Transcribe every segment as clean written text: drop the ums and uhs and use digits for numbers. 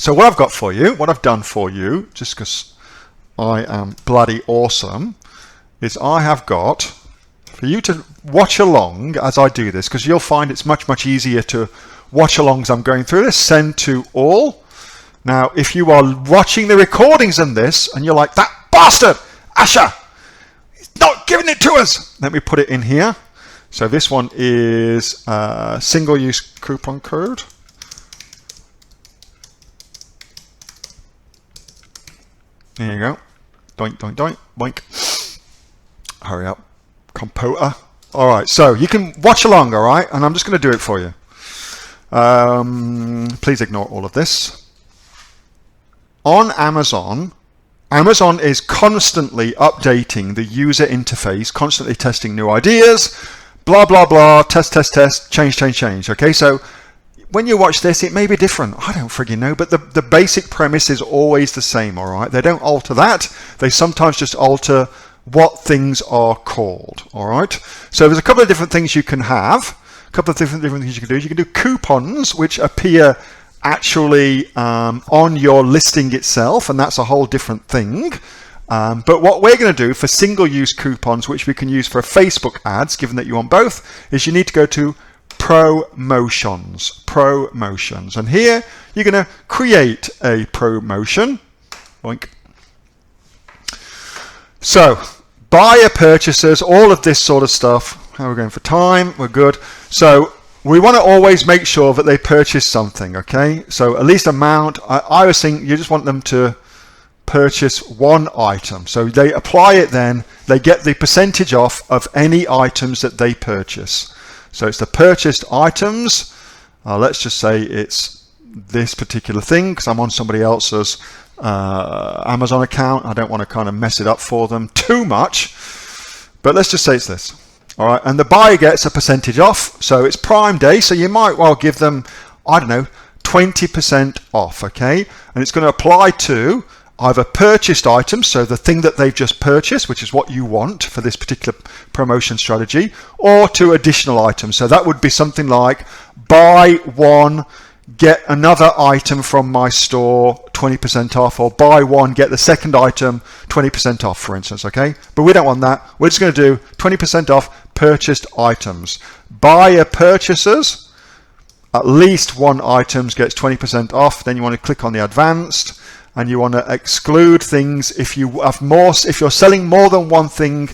So what I've got for you, what I've done for you, just because I am bloody awesome, is I have got, for you to watch along as I do this, because you'll find it's much, much easier to watch along as I'm going through this, send to all. Now, if you are watching the recordings in this, and you're like, that bastard, Asher, he's not giving it to us. Let me put it in here. So this one is single-use coupon code. There you go. Doink, doink, doink, boink. Hurry up, computer. All right, so you can watch along, all right? And I'm just going to do it for you. Please ignore all of this. On Amazon, Amazon is constantly updating the user interface, constantly testing new ideas, blah, blah, blah, test, test, test, change, change, change. Okay, so when you watch this, it may be different. I don't friggin' know, but the basic premise is always the same, all right? They don't alter that. They sometimes just alter what things are called, all right? So there's a couple of different things you can have, a couple of different things you can do. You can do coupons, which appear actually on your listing itself, and that's a whole different thing. But what we're going to do for single-use coupons, which we can use for Facebook ads, given that you want both, is you need to go to promotions, and here you're going to create a promotion. Boink. So buyer purchasers, all of this sort of stuff. How are we going for time? We're good. So we want to always make sure that they purchase something, okay? So at least amount, I was thinking you just want them to purchase one item. So they apply it, then they get the percentage off of any items that they purchase. So it's the purchased items. Let's just say it's this particular thing because I'm on somebody else's Amazon account. I don't want to kind of mess it up for them too much. But let's just say it's this. All right, and the buyer gets a percentage off. So it's Prime Day, so you might well give them, I don't know, 20% off, okay? And it's going to apply to either purchased items, so the thing that they've just purchased, which is what you want for this particular promotion strategy, or to additional items. So that would be something like buy one, get another item from my store 20% off, or buy one, get the second item 20% off, for instance, okay? But we don't want that. We're just going to do 20% off purchased items. Buyer purchasers, at least one item gets 20% off. Then you want to click on the advanced, and you want to exclude things if you have more, if you're selling more than one thing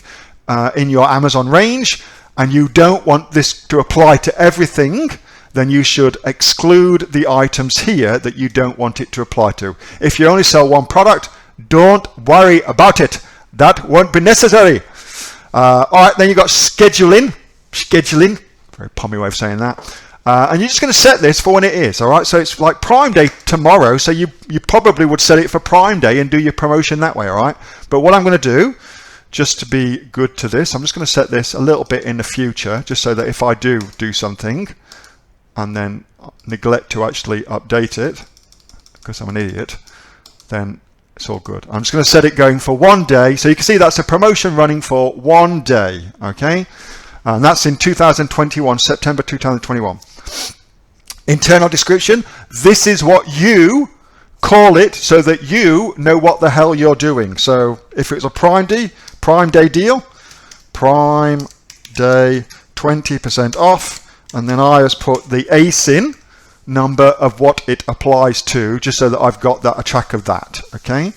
in your Amazon range, and you don't want this to apply to everything, then you should exclude the items here that you don't want it to apply to. If you only sell one product, don't worry about it. That won't be necessary. All right, then you've got scheduling, very pommy way of saying that. And you're just going to set this for when it is, all right? So it's like Prime Day tomorrow, so you probably would set it for Prime Day and do your promotion that way, all right? But what I'm going to do, just to be good to this, I'm just going to set this a little bit in the future, just so that if I do something and then neglect to actually update it, because I'm an idiot, then it's all good. I'm just going to set it going for 1 day. So you can see that's a promotion running for 1 day, okay? And that's in 2021, September 2021. Internal description, this is what you call it so that you know what the hell you're doing. So if it's a Prime Day deal, Prime Day 20% off, and then I just put the ASIN number of what it applies to, just so that I've got a track of that, okay?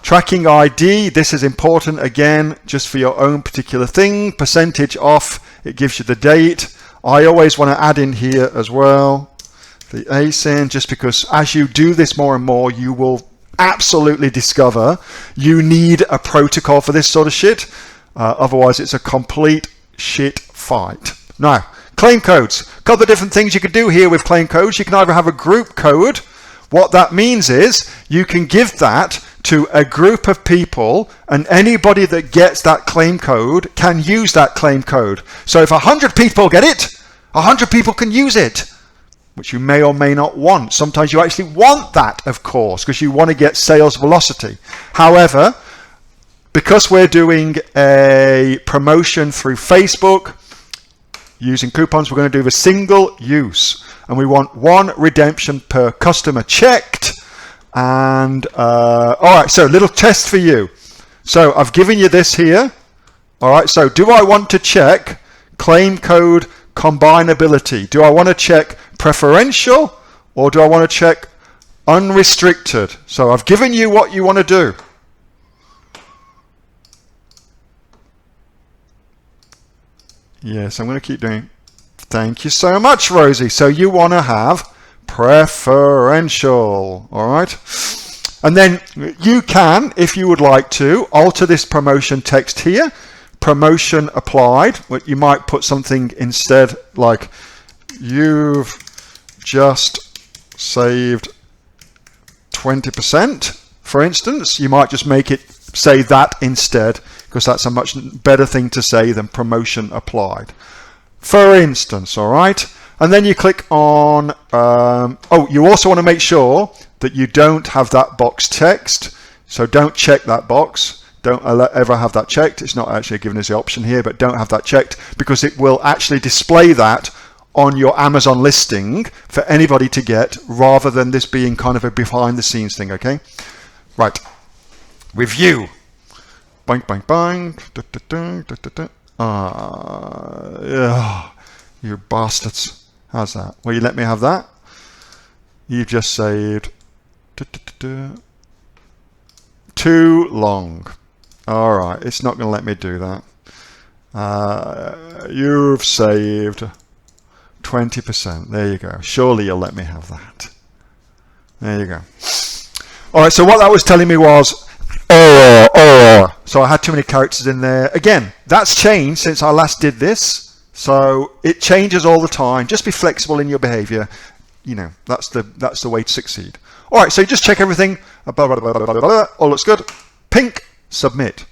Tracking ID, this is important again, just for your own particular thing. Percentage off, it gives you the date. I always want to add in here as well the ASIN, just because as you do this more and more, you will absolutely discover you need a protocol for this sort of shit. Otherwise, it's a complete shit fight. Now, claim codes. A couple of different things you could do here with claim codes. You can either have a group code. What that means is you can give that to a group of people, and anybody that gets that claim code can use that claim code. So if 100 people get it, 100 people can use it, which you may or may not want. Sometimes you actually want that, of course, because you want to get sales velocity. However, because we're doing a promotion through Facebook using coupons, we're going to do the single use, and we want 1 redemption per customer checked. And all right, so little test for you. So I've given you this here. All right, so do I want to check claim code combinability? Do I want to check preferential or do I want to check unrestricted? So I've given you what you want to do. Yes, I'm going to keep doing. Thank you so much, Rosie. So you want to have preferential, all right? And then you can, if you would like to, alter this promotion text here. Promotion applied. You might put something instead like, you've just saved 20%, for instance. You might just make it say that instead, because that's a much better thing to say than promotion applied. For instance, all right? And then you click on, oh, you also want to make sure that you don't have that box text. So don't check that box. Don't ever have that checked. It's not actually giving us the option here, but don't have that checked because it will actually display that on your Amazon listing for anybody to get rather than this being kind of a behind the scenes thing, okay? Right. Review. Bang, bang, bang. You bastards. How's that? Will you let me have that? You've just saved too long. All right, it's not going to let me do that. You've saved 20%. There you go. Surely you'll let me have that. There you go. All right, so what that was telling me was so I had too many characters in there. Again, that's changed since I last did this. So it changes all the time. Just be flexible in your behavior. You know, that's the way to succeed. All right, so you just check everything. All looks good. Pink, submit.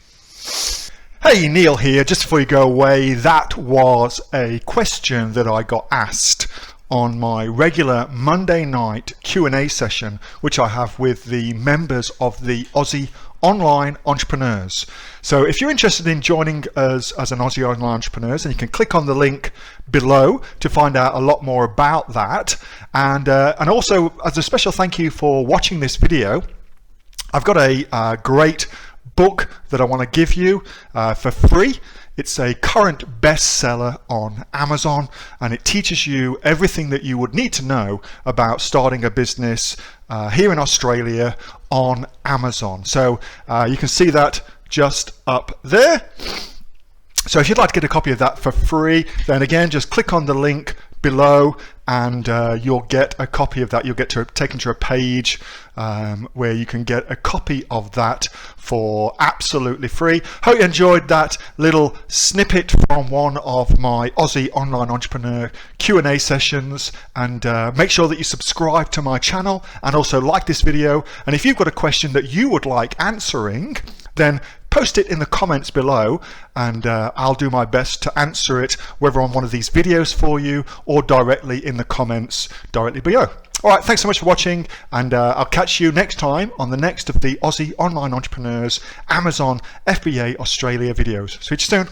Hey, Neil here. Just before you go away, that was a question that I got asked on my regular Monday night Q&A session, which I have with the members of the Aussie Online Entrepreneurs. So if you're interested in joining us as an Aussie Online Entrepreneurs, then you can click on the link below to find out a lot more about that. And also, as a special thank you for watching this video, I've got a great book that I want to give you for free. It's a current bestseller on Amazon, and it teaches you everything that you would need to know about starting a business here in Australia on Amazon. So you can see that just up there. So if you'd like to get a copy of that for free, then again, just click on the link below and you'll get a copy of that. You'll get taken to a page where you can get a copy of that for absolutely free. Hope you enjoyed that little snippet from one of my Aussie Online Entrepreneur Q&A sessions, and make sure that you subscribe to my channel and also like this video. And if you've got a question that you would like answering, then post it in the comments below, and I'll do my best to answer it, whether on one of these videos for you or directly in the comments directly below. All right, thanks so much for watching, and I'll catch you next time on the next of the Aussie Online Entrepreneurs Amazon FBA Australia videos. See you soon.